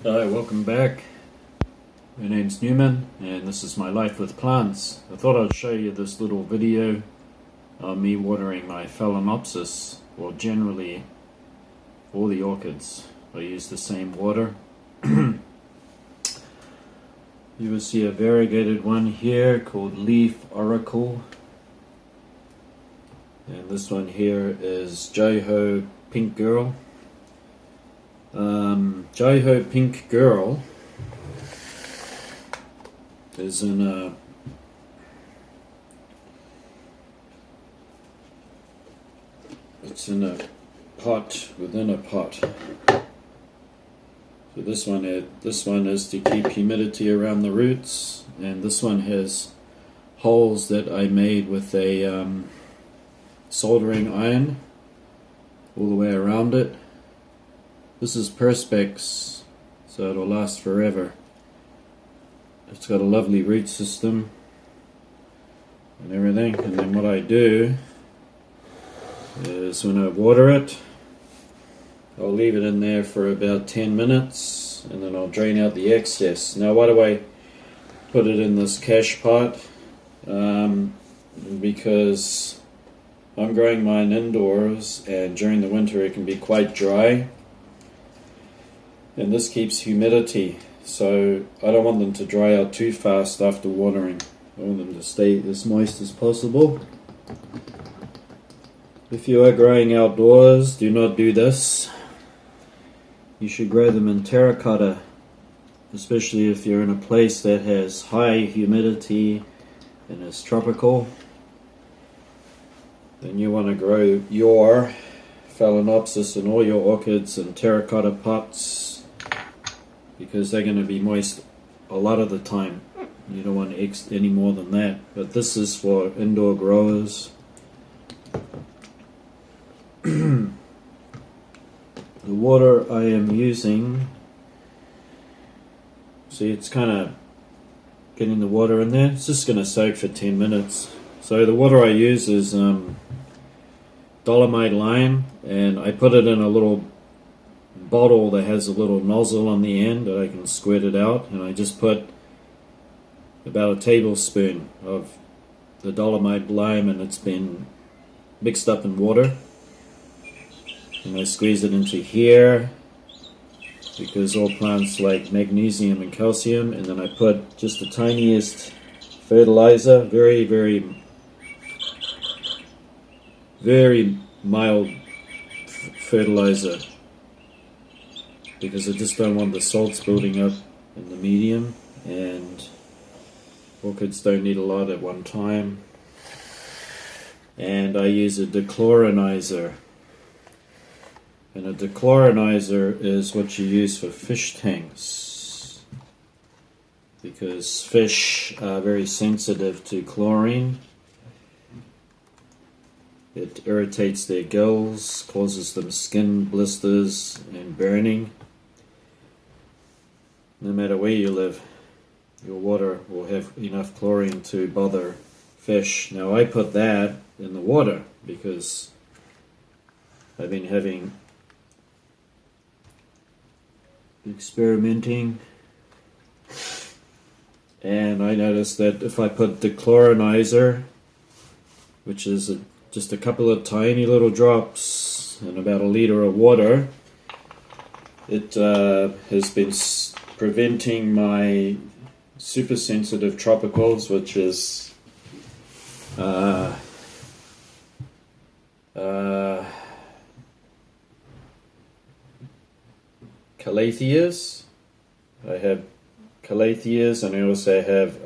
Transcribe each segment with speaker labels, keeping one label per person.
Speaker 1: Hi, welcome back. My name's Newman and this is my life with plants. I thought I'd show you this little video of me watering my Phalaenopsis, or generally all the orchids. I use the same water. You will see a variegated one here called Leaf Oracle, and this one here is Joho Pink Girl. Joho Pink Girl is in a pot within a pot. So this one is to keep humidity around the roots, and this one has holes that I made with a soldering iron all the way around it. This is Perspex, so it'll last forever. It's got a lovely root system and everything. And then what I do is when I water it, I'll leave it in there for about 10 minutes and then I'll drain out the excess. Now why do I put it in this cache pot? Because I'm growing mine indoors and during the winter it can be quite dry. And this keeps humidity, so I don't want them to dry out too fast after watering. I want them to stay as moist as possible. If you are growing outdoors, do not do this. You should grow them in terracotta, especially if you're in a place that has high humidity and is tropical. Then you want to grow your Phalaenopsis and all your orchids in terracotta pots, because they're going to be moist a lot of the time. You don't want any more than that. But this is for indoor growers. The water I am using, see, it's kind of getting the water in there. It's just going to soak for 10 minutes. So the water I use is dolomite lime, and I put it in a little bottle that has a little nozzle on the end that I can squirt it out, and I just put about a tablespoon of the dolomite lime, and it's been mixed up in water, and I squeeze it into here because all plants like magnesium and calcium. And then I put just the tiniest fertilizer, very mild fertilizer, because I just don't want the salts building up in the medium, and orchids don't need a lot at one time. And I use a dechlorinator, and a dechlorinator is what you use for fish tanks, because fish are very sensitive to chlorine. It irritates their gills, causes them skin blisters and burning. No matter where you live, your water will have enough chlorine to bother fish. Now I put that in the water because I've been experimenting, and I noticed that if I put dechlorinator, which is just a couple of tiny little drops in about a liter of water, it has been preventing my super sensitive tropicals, which is calatheas. I have calatheas, and I also have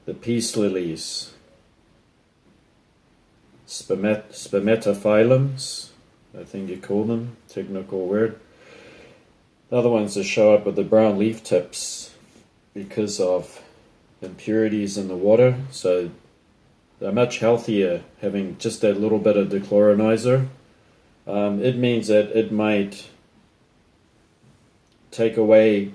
Speaker 1: the peace lilies, spermatophyllums, I think you call them, technical word. The other ones that show up with the brown leaf tips because of impurities in the water, so they're much healthier having just that little bit of dechlorinator. It means that it might take away,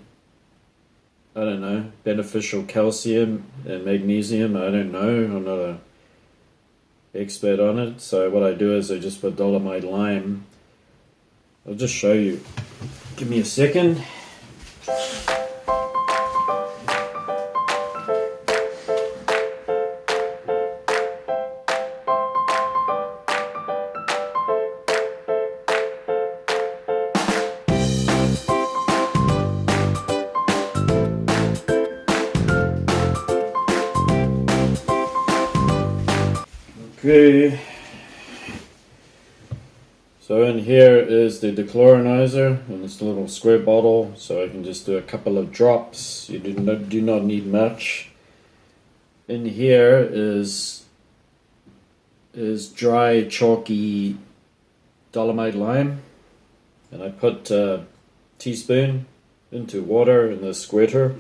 Speaker 1: I don't know, beneficial calcium and magnesium. I don't know, I'm not an expert on it. So what I do is I just put dolomite lime. I'll just show you. Give me a second. Okay, so in here is the dechlorinator, and it's a little square bottle, so I can just do a couple of drops. You do not need much. In here is dry chalky dolomite lime, and I put a teaspoon into water in the squirter.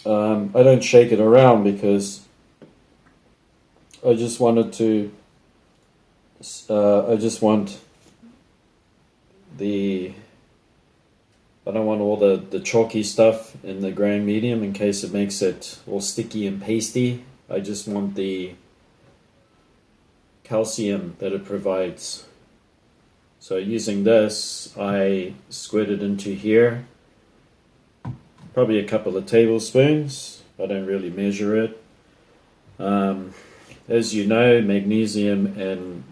Speaker 1: I don't shake it around because I just wanted to, I don't want all the chalky stuff in the ground medium in case it makes it all sticky and pasty. I just want the calcium that it provides. So using this, I squirt it into here, probably a couple of tablespoons. I don't really measure it. As you know, magnesium and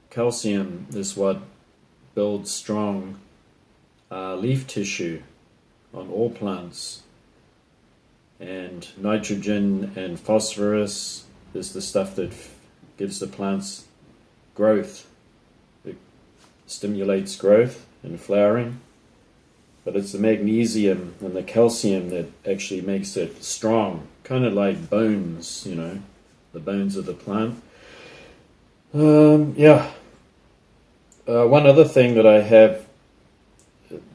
Speaker 1: calcium is what builds strong leaf tissue on all plants. And nitrogen and phosphorus is the stuff that gives the plants growth. It stimulates growth and flowering. But it's the magnesium and the calcium that actually makes it strong, kind of like bones, you know. The bones of the plant. One other thing that I have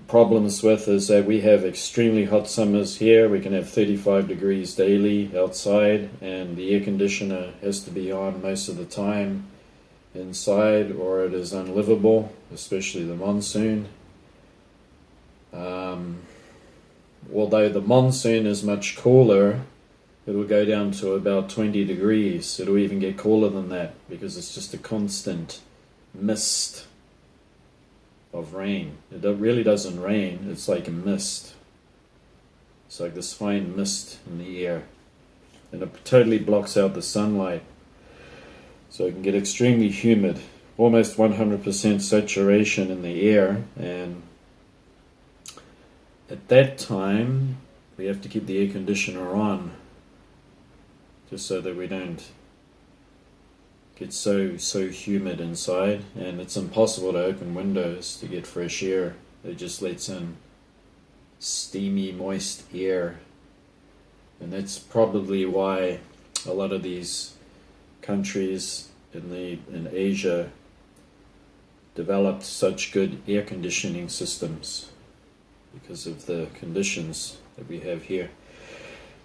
Speaker 1: problems with is that we have extremely hot summers here. We can have 35 degrees daily outside, and the air conditioner has to be on most of the time inside, or it is unlivable, especially the monsoon. Although the monsoon is much cooler, it will go down to about 20 degrees. It'll even get cooler than that because it's just a constant mist of rain. It really doesn't rain, it's like a mist. It's like this fine mist in the air. And it totally blocks out the sunlight. So it can get extremely humid, almost 100% saturation in the air. And at that time, we have to keep the air conditioner on, just so that we don't get so humid inside. And it's impossible to open windows to get fresh air. It just lets in steamy, moist air. And that's probably why a lot of these countries in Asia developed such good air conditioning systems, because of the conditions that we have here.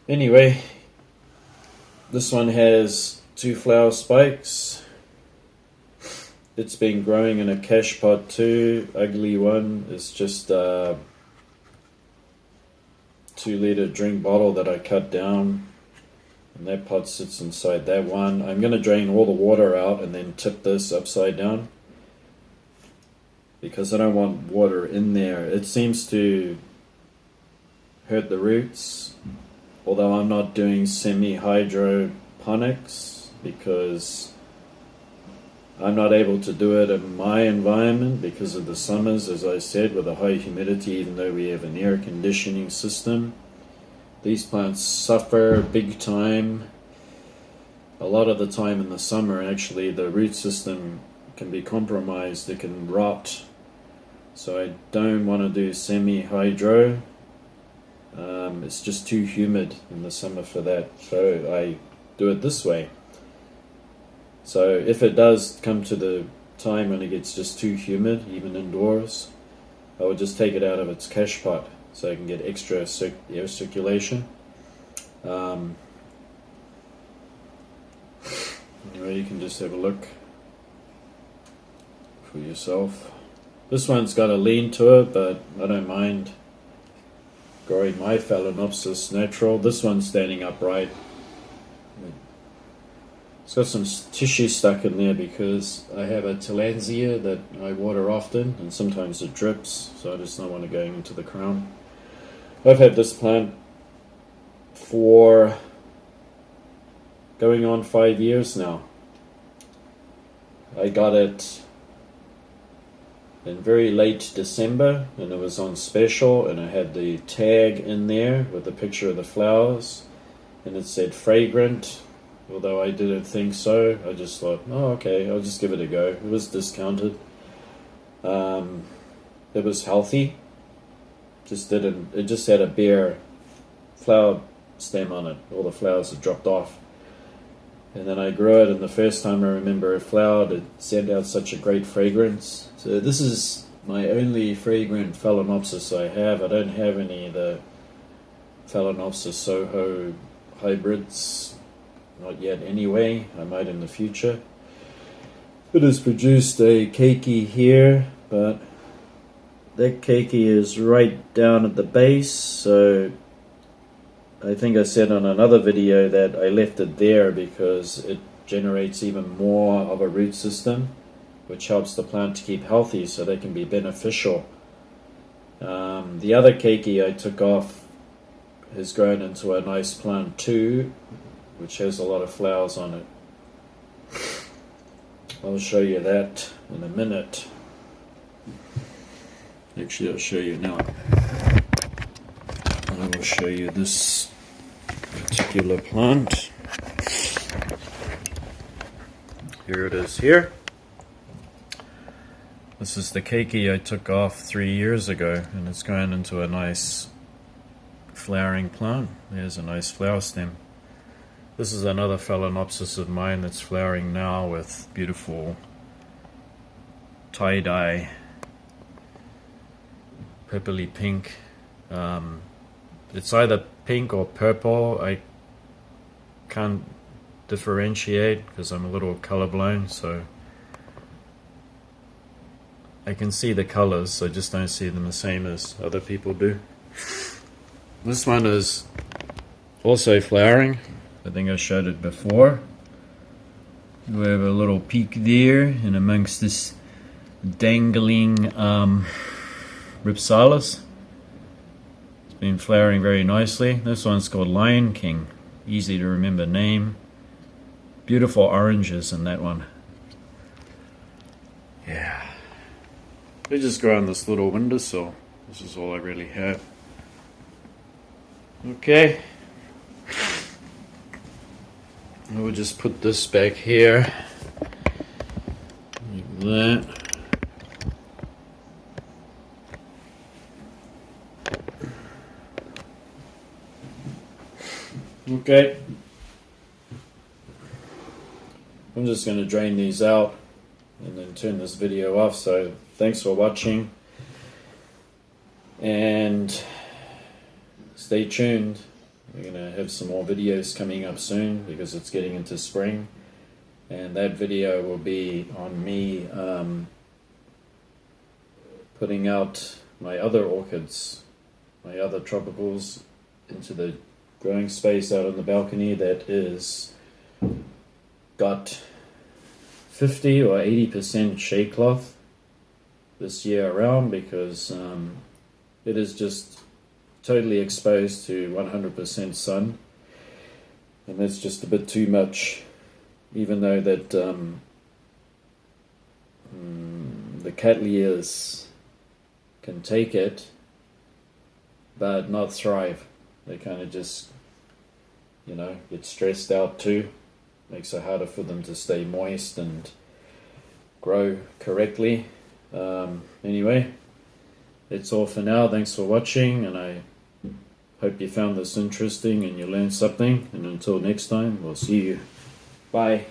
Speaker 1: Anyway, this one has 2 flower spikes. It's been growing in a cash pot too. Ugly one is just a 2-liter drink bottle that I cut down, and that pot sits inside that one. I'm going to drain all the water out and then tip this upside down, because I don't want water in there. It seems to hurt the roots, although I'm not doing semi-hydroponics because I'm not able to do it in my environment because of the summers, as I said, with the high humidity. Even though we have an air conditioning system, these plants suffer big time. A lot of the time in the summer, actually, the root system can be compromised. It can rot. So I don't want to do semi-hydro. It's just too humid in the summer for that. So I do it this way. So if it does come to the time when it gets just too humid, even indoors, I would just take it out of its cash pot so I can get extra air circulation. Anyway, you can just have a look for yourself. This one's got a lean to it, but I don't mind growing my Phalaenopsis natural. This one's standing upright. It's got some tissue stuck in there because I have a tillandsia that I water often, and sometimes it drips, so I just don't want it going into the crown. I've had this plant for going on 5 years now. I got it in very late December, and it was on special, and I had the tag in there with a picture of the flowers, and it said fragrant, although I didn't think so. I just thought, oh okay, I'll just give it a go. It was discounted. It was healthy. It just had a bare flower stem on it. All the flowers had dropped off. And then I grew it, and the first time I remember it flowered, it sent out such a great fragrance. So this is my only fragrant Phalaenopsis I have. I don't have any of the Phalaenopsis Soho hybrids, not yet anyway. I might in the future. It has produced a keiki here, but that keiki is right down at the base, so I think I said on another video that I left it there because it generates even more of a root system, which helps the plant to keep healthy so they can be beneficial. The other keiki I took off has grown into a nice plant too, which has a lot of flowers on it. I'll show you that in a minute. Actually, I'll show you now. I will show you this particular plant. Here it is here. This is the keiki I took off 3 years ago, and it's grown into a nice flowering plant. There's a nice flower stem. This is another Phalaenopsis of mine that's flowering now with beautiful tie-dye purpley pink. It's either pink or purple. I can't differentiate because I'm a little colorblind, so I can see the colors, I just don't see them the same as other people do. This one is also flowering. I think I showed it before. We have a little peak there, and amongst this dangling Ripsalis. It's been flowering very nicely. This one's called Lion King. Easy to remember name. Beautiful oranges in that one. Yeah. They just grow on this little windowsill. This is all I really have. Okay. I will just put this back here. Like that. Okay. I'm just going to drain these out and then turn this video off. So thanks for watching, and stay tuned. We're going to have some more videos coming up soon because it's getting into spring, and that video will be on me putting out my other orchids, my other tropicals, into the growing space out on the balcony that is got 50 or 80% shade cloth this year around, because it is just totally exposed to 100% sun, and that's just a bit too much, even though that the cattleyas can take it but not thrive. They kind of just, get stressed out too. Makes it harder for them to stay moist and grow correctly. Anyway, that's all for now. Thanks for watching, and I hope you found this interesting and you learned something. And until next time, we'll see you. Bye.